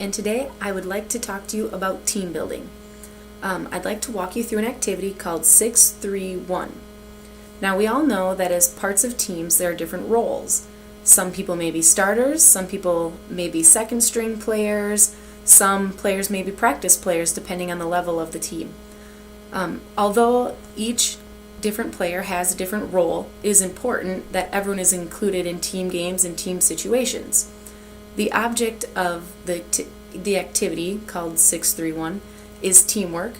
and today I would like to talk to you about team building. I'd like to walk you through an activity called 6-3-1. Now we all know that as parts of teams there are different roles. Some people may be starters, some people may be second string players, some players may be practice players depending on the level of the team. Although each different player has a different role, it is important that everyone is included in team games and team situations. The object of the activity called 6-3-1 is teamwork,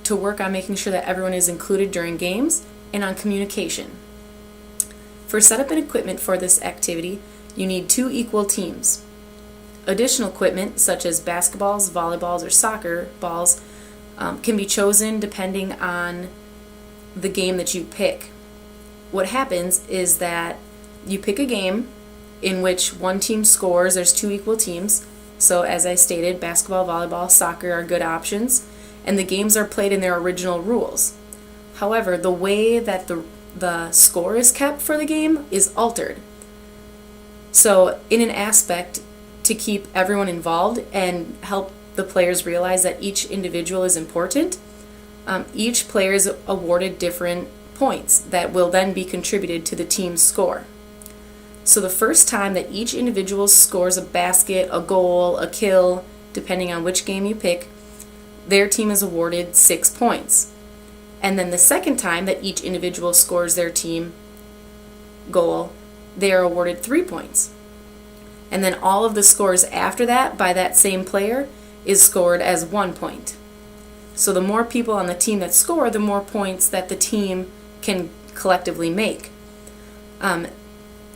to work on making sure that everyone is included during games and on communication. For setup and equipment for this activity, you need 2 equal teams. Additional equipment such as basketballs, volleyballs, or soccer balls can be chosen depending on the game that you pick. What happens is that you pick a game in which one team scores. There's 2 equal teams. So as I stated, basketball, volleyball, soccer are good options, and the games are played in their original rules. However, the way that the score is kept for the game is altered. So in an aspect to keep everyone involved and help the players realize that each individual is important, each player is awarded different points that will then be contributed to the team's score. So the first time that each individual scores a basket, a goal, a kill, depending on which game you pick, their team is awarded 6 points. And then the second time that each individual scores their team goal, they are awarded 3 points. And then all of the scores after that by that same player is scored as 1 point. So the more people on the team that score, the more points that the team can collectively make.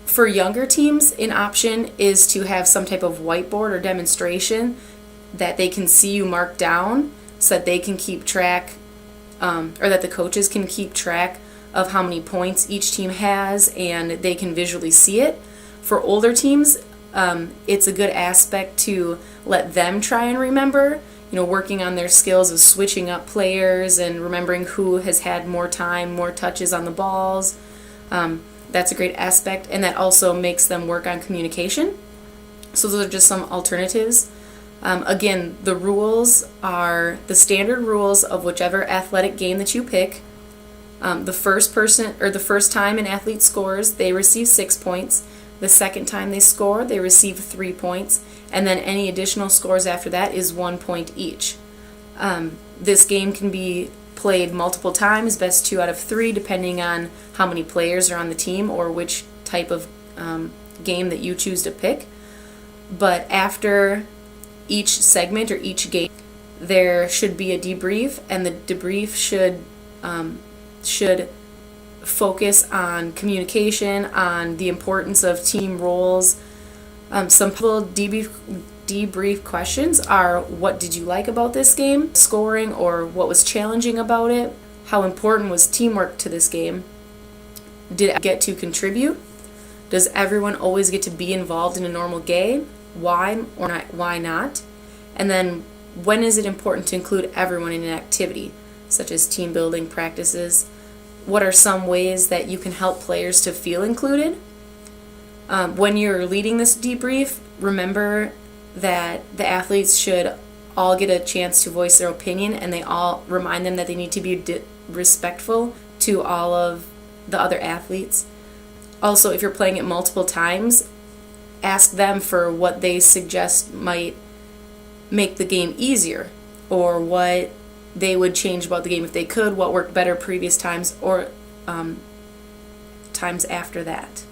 For younger teams, an option is to have some type of whiteboard or demonstration that they can see you mark down so that they can keep track, or that the coaches can keep track of how many points each team has and they can visually see it. For older teams, it's a good aspect to let them try and remember, working on their skills of switching up players and remembering who has had more time, more touches on the balls. That's a great aspect, and that also makes them work on communication. So those are just some alternatives. Again, the rules are the standard rules of whichever athletic game that you pick. The first time an athlete scores, they receive 6 points. The second time they score, they receive 3 points, and then any additional scores after that is 1 point each. This game can be played multiple times, best 2 out of 3, depending on how many players are on the team or which type of game that you choose to pick. But after each segment or each game, there should be a debrief, and the debrief should focus on communication, on the importance of team roles. Some people debrief questions are: what did you like about this game, scoring, or what was challenging about it? How important was teamwork to this game? Did I get to contribute? Does everyone always get to be involved in a normal game? Why or not, why not? And then when is it important to include everyone in an activity, such as team building practices? What are some ways that you can help players to feel included? When you're leading this debrief, remember that the athletes should all get a chance to voice their opinion, and they all remind them that they need to be respectful to all of the other athletes. Also, if you're playing it multiple times, ask them for what they suggest might make the game easier, or what they would change about the game if they could, what worked better previous times or times after that.